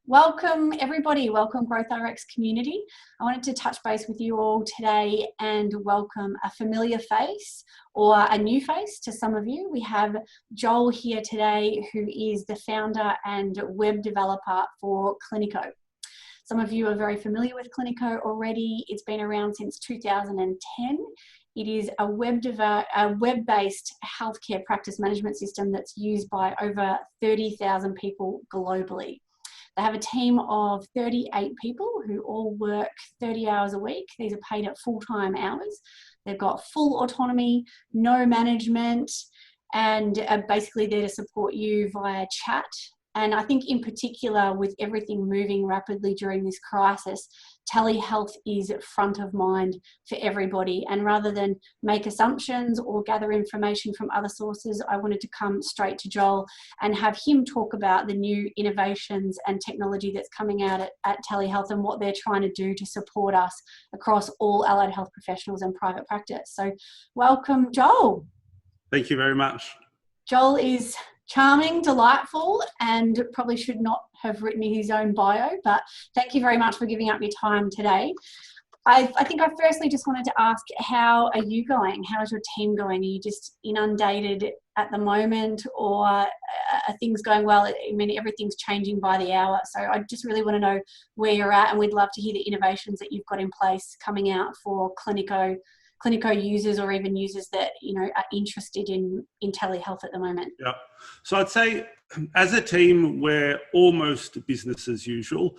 Welcome everybody, welcome Growth RX community. I wanted to touch base with you all today and welcome a familiar face or a new face to some of you. We have Joel here today, who is the founder and web developer for Cliniko. Some of you are very familiar with Cliniko already. It's been around since 2010. It is a web-based healthcare practice management system that's used by over 30,000 people globally. They have a team of 38 people who all work 30 hours a week. These are paid at full-time hours. They've got full autonomy, no management, and basically there to support you via chat. And I think in particular, with everything moving rapidly during this crisis, telehealth is front of mind for everybody. And rather than make assumptions or gather information from other sources, I wanted to come straight to Joel and have him talk about the new innovations and technology that's coming out at telehealth and what they're trying to do to support us across all allied health professionals and private practice. So welcome, Joel. Thank you very much. Joel is charming, delightful, and probably should not have written his own bio, but thank you very much for giving up your time today. I think I firstly just wanted to ask, how are you going? How is your team going? Are you just inundated at the moment, or are things going well? I mean, everything's changing by the hour, so I just really want to know where you're at, and we'd love to hear the innovations that you've got in place coming out for Cliniko users, or even users that are interested in telehealth at the moment. Yeah, so I'd say as a team, we're almost business as usual.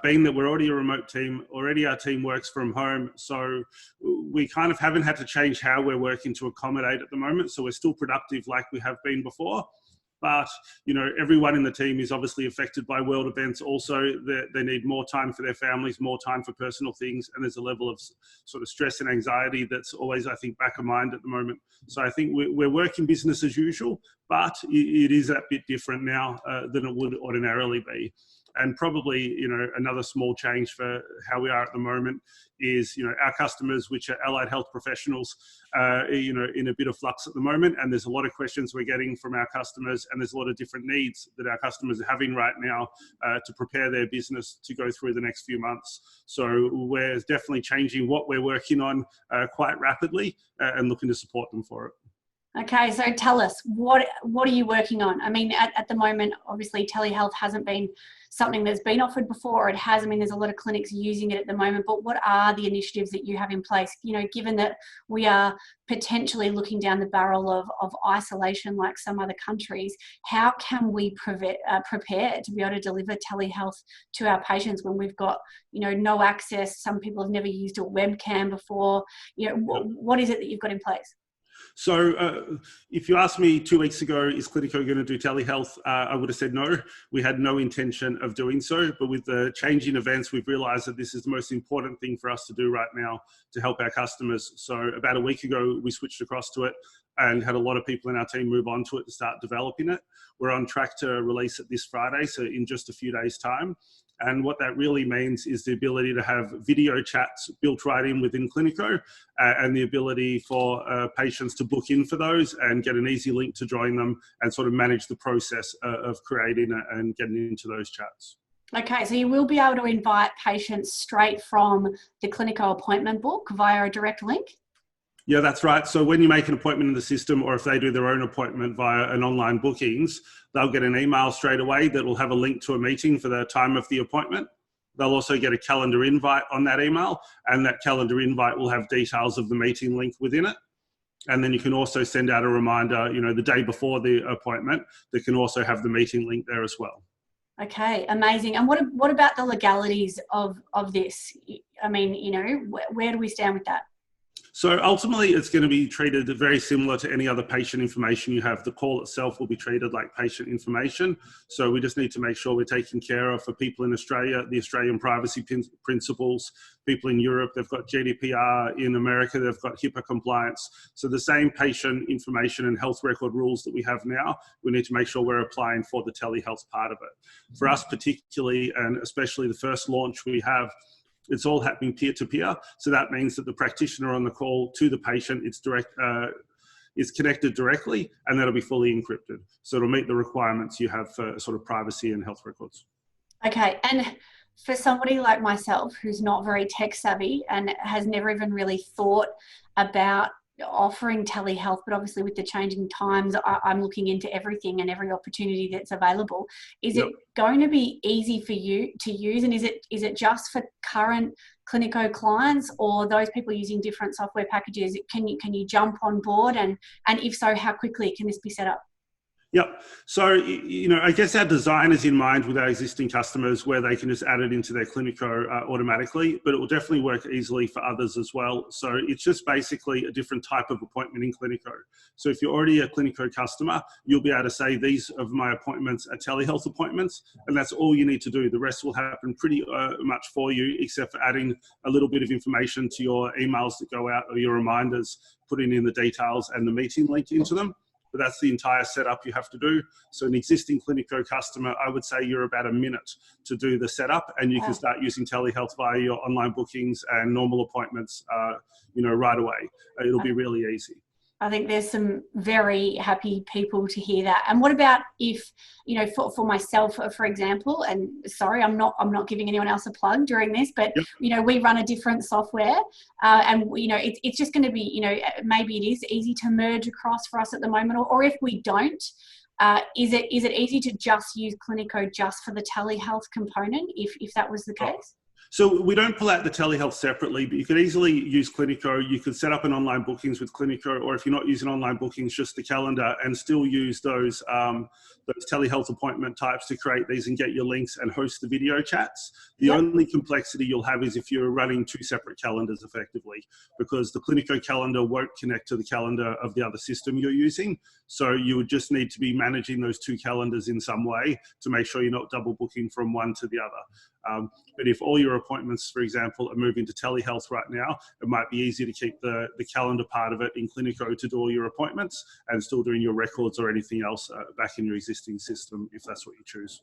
Being that we're already a remote team, already our team works from home, so we kind of haven't had to change how we're working to accommodate at the moment. So we're still productive like we have been before. But, everyone in the team is obviously affected by world events. Also, they need more time for their families, more time for personal things. And there's a level of sort of stress and anxiety that's always, I think, back of mind at the moment. So I think we're working business as usual, but it is a bit different now than it would ordinarily be. And probably, another small change for how we are at the moment is, our customers, which are allied health professionals, in a bit of flux at the moment. And there's a lot of questions we're getting from our customers, and there's a lot of different needs that our customers are having right now to prepare their business to go through the next few months. So we're definitely changing what we're working on quite rapidly and looking to support them for it. Okay, so tell us, what are you working on? I mean, at the moment, obviously telehealth hasn't been something that's been offered before. It has. I mean, there's a lot of clinics using it at the moment, but what are the initiatives that you have in place? Given that we are potentially looking down the barrel of isolation like some other countries, how can we prepare to be able to deliver telehealth to our patients when we've got, no access? Some people have never used a webcam before. What is it that you've got in place? So if you asked me 2 weeks ago, is Cliniko going to do telehealth? I would have said no. We had no intention of doing so. But with the changing events, we've realized that this is the most important thing for us to do right now to help our customers. So about a week ago, we switched across to it and had a lot of people in our team move on to it to start developing it. We're on track to release it this Friday, so in just a few days' time. And what that really means is the ability to have video chats built right in within Cliniko, and the ability for patients to book in for those and get an easy link to join them and sort of manage the process of creating and getting into those chats. Okay, so you will be able to invite patients straight from the Cliniko appointment book via a direct link? Yeah, that's right. So when you make an appointment in the system, or if they do their own appointment via an online bookings, they'll get an email straight away that will have a link to a meeting for the time of the appointment. They'll also get a calendar invite on that email, and that calendar invite will have details of the meeting link within it. And then you can also send out a reminder, the day before the appointment, that can also have the meeting link there as well. Okay, amazing. And what about the legalities of this? I mean, where do we stand with that? So ultimately, it's going to be treated very similar to any other patient information you have. The call itself will be treated like patient information. So we just need to make sure we're taking care of, for people in Australia, the Australian privacy principles. People in Europe, they've got GDPR. In America, they've got HIPAA compliance. So the same patient information and health record rules that we have now, we need to make sure we're applying for the telehealth part of it. For us particularly, and especially the first launch we have, it's all happening peer-to-peer. So that means that the practitioner on the call to the patient, is connected directly, and that'll be fully encrypted. So it'll meet the requirements you have for sort of privacy and health records. Okay, and for somebody like myself who's not very tech savvy and has never even really thought about offering telehealth, but obviously with the changing times, I'm looking into everything and every opportunity that's available. Is Yep. it going to be easy for you to use, and is it just for current Cliniko clients or those people using different software packages? Can you jump on board, and if so, how quickly can this be set up? Yep. So, I guess our design is in mind with our existing customers where they can just add it into their Cliniko automatically, but it will definitely work easily for others as well. So it's just basically a different type of appointment in Cliniko. So if you're already a Cliniko customer, you'll be able to say these of my appointments are telehealth appointments, and that's all you need to do. The rest will happen pretty much for you, except for adding a little bit of information to your emails that go out or your reminders, putting in the details and the meeting link into them. But that's the entire setup you have to do. So an existing Cliniko customer, I would say you're about a minute to do the setup, and you can start using telehealth via your online bookings and normal appointments, right away. It'll be really easy. I think there's some very happy people to hear that. And what about if, for myself, for example, and sorry, I'm not giving anyone else a plug during this, but, Yep. We run a different software and, it's just going to be, maybe it is easy to merge across for us at the moment, or if we don't, is it easy to just use Cliniko just for the telehealth component if that was the case? So we don't pull out the telehealth separately, but you could easily use Cliniko. You could set up an online bookings with Cliniko, or if you're not using online bookings, just the calendar, and still use those telehealth appointment types to create these and get your links and host the video chats. The only complexity you'll have is if you're running two separate calendars effectively, because the Cliniko calendar won't connect to the calendar of the other system you're using. So you would just need to be managing those two calendars in some way to make sure you're not double booking from one to the other. But if all your appointments, for example, are moving to telehealth right now, it might be easy to keep the calendar part of it in Cliniko to do all your appointments and still doing your records or anything else back in your existing system, if that's what you choose.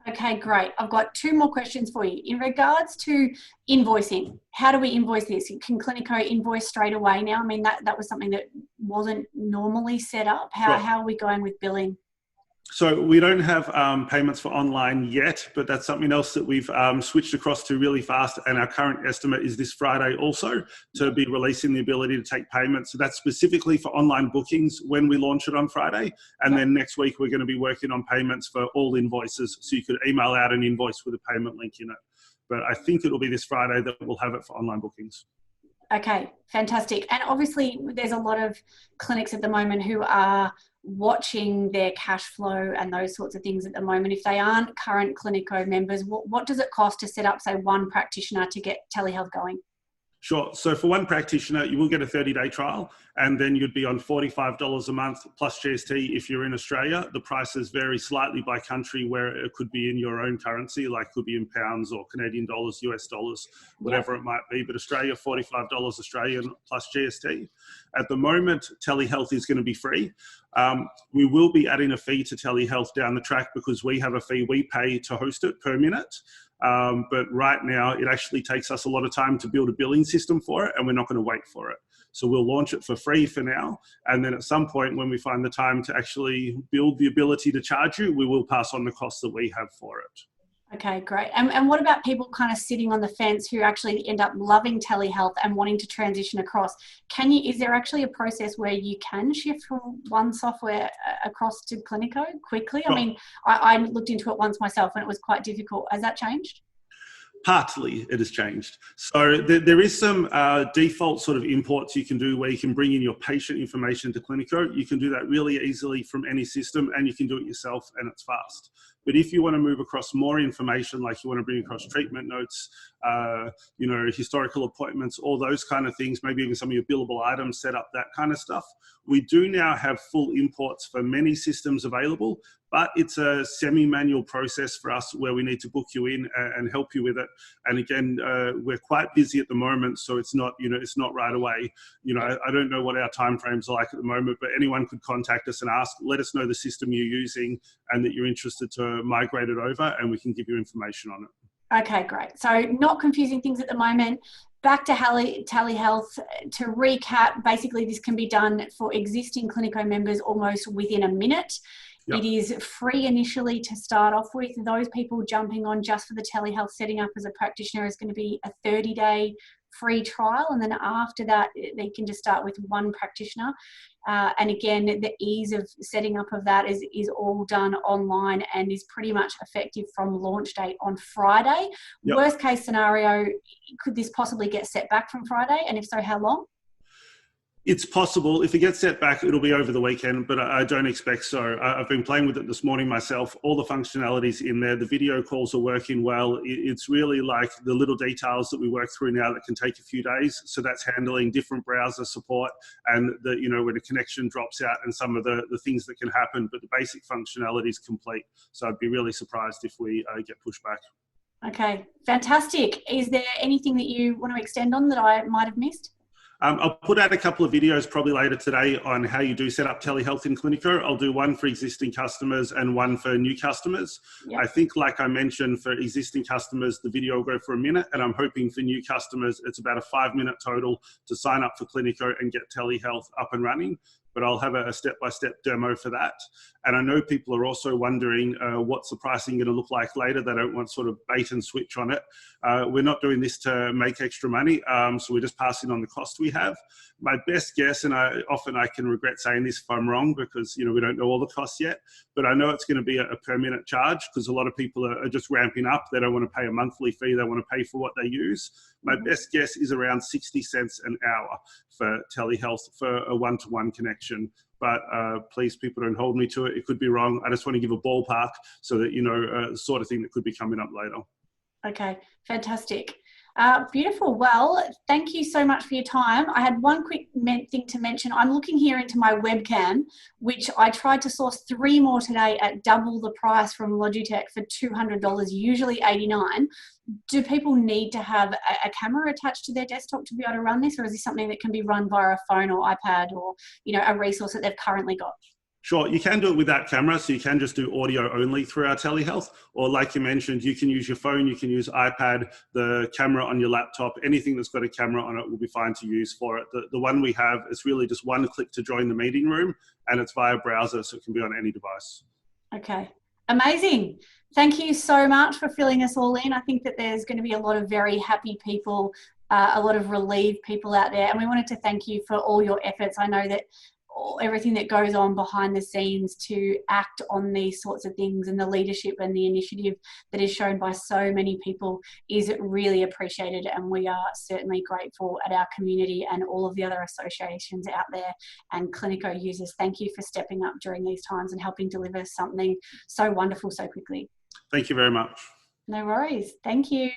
Okay, great. I've got two more questions for you. In regards to invoicing, how do we invoice this? Can Cliniko invoice straight away now? I mean, that was something that wasn't normally set up. How are we going with billing? So we don't have payments for online yet, but that's something else that we've switched across to really fast. And our current estimate is this Friday also to be releasing the ability to take payments. So that's specifically for online bookings when we launch it on Friday. And then next week, we're going to be working on payments for all invoices. So you could email out an invoice with a payment link in it. But I think it'll be this Friday that we'll have it for online bookings. Okay, fantastic. And obviously there's a lot of clinics at the moment who are watching their cash flow and those sorts of things at the moment. If they aren't current Cliniko members, what does it cost to set up, say, one practitioner to get telehealth going? Sure. So for one practitioner, you will get a 30-day trial, and then you'd be on $45 a month plus GST if you're in Australia. The prices vary slightly by country, where it could be in your own currency, like could be in pounds or Canadian dollars, US dollars, whatever it might be. But Australia, $45 Australian plus GST. At the moment, telehealth is going to be free. We will be adding a fee to telehealth down the track because we have a fee we pay to host it per minute. But right now, it actually takes us a lot of time to build a billing system for it, and we're not going to wait for it. So we'll launch it for free for now. And then at some point, when we find the time to actually build the ability to charge you, we will pass on the costs that we have for it. Okay, great. And what about people kind of sitting on the fence who actually end up loving telehealth and wanting to transition across? Is there actually a process where you can shift from one software across to Cliniko quickly? I mean, I looked into it once myself and it was quite difficult. Has that changed? Partly it has changed. So there is some default sort of imports you can do where you can bring in your patient information to Cliniko. You can do that really easily from any system, and you can do it yourself, and it's fast. But if you want to move across more information, like you want to bring across treatment notes, historical appointments, all those kind of things, maybe even some of your billable items, set up that kind of stuff. We do now have full imports for many systems available, but it's a semi-manual process for us where we need to book you in and help you with it. And again, we're quite busy at the moment, so it's not right away. I don't know what our timeframes are like at the moment, but anyone could contact us and ask, let us know the system you're using and that you're interested to migrate it over, and we can give you information on it. Okay, great. So not confusing things at the moment. Back to telehealth. To recap, basically this can be done for existing Cliniko members almost within a minute. Yep. It is free initially to start off with. Those people jumping on just for the telehealth setting up as a practitioner is going to be a 30-day free trial, and then after that they can just start with one practitioner. And again, the ease of setting up of that is all done online and is pretty much effective from launch date on Friday. Yep. Worst case scenario, could this possibly get set back from Friday? And if so, how long? It's possible. If it gets set back, it'll be over the weekend, but I don't expect so. I've been playing with it this morning myself. All the functionalities in there. The video calls are working well. It's really like the little details that we work through now that can take a few days. So that's handling different browser support and when a connection drops out and some of the things that can happen, but the basic functionality is complete. So I'd be really surprised if we get pushed back. Okay, fantastic. Is there anything that you want to extend on that I might have missed? I'll put out a couple of videos probably later today on how you do set up telehealth in Cliniko. I'll do one for existing customers and one for new customers. Yep. I think, like I mentioned, for existing customers, the video will go for a minute, and I'm hoping for new customers, it's about a 5-minute total to sign up for Cliniko and get telehealth up and running. But I'll have a step-by-step demo for that. And I know people are also wondering what's the pricing going to look like later. They don't want sort of bait and switch on it. We're not doing this to make extra money, so we're just passing on the cost we have. My best guess, and I can regret saying this if I'm wrong because we don't know all the costs yet, but I know it's going to be a per minute charge because a lot of people are just ramping up. They don't want to pay a monthly fee. They want to pay for what they use. My best guess is around 60 cents an hour for telehealth for a one-to-one connection. But please, people, don't hold me to it. It could be wrong. I just want to give a ballpark so that the sort of thing that could be coming up later. Okay, fantastic. Beautiful. Well, thank you so much for your time. I had one quick thing to mention. I'm looking here into my webcam, which I tried to source 3 more today at double the price from Logitech for $200, usually $89. Do people need to have a camera attached to their desktop to be able to run this, or is this something that can be run via a phone or iPad or a resource that they've currently got? Sure, you can do it without camera, so you can just do audio only through our telehealth. Or like you mentioned, you can use your phone, you can use iPad, the camera on your laptop, anything that's got a camera on it will be fine to use for it. The one we have is really just one click to join the meeting room, and it's via browser, so it can be on any device. Okay, amazing. Thank you so much for filling us all in. I think that there's going to be a lot of very happy people, a lot of relieved people out there, and we wanted to thank you for all your efforts. I know that everything that goes on behind the scenes to act on these sorts of things and the leadership and the initiative that is shown by so many people is really appreciated, and we are certainly grateful at our community and all of the other associations out there and Cliniko users. Thank you for stepping up during these times and helping deliver something so wonderful so quickly. Thank you very much. No worries. Thank you.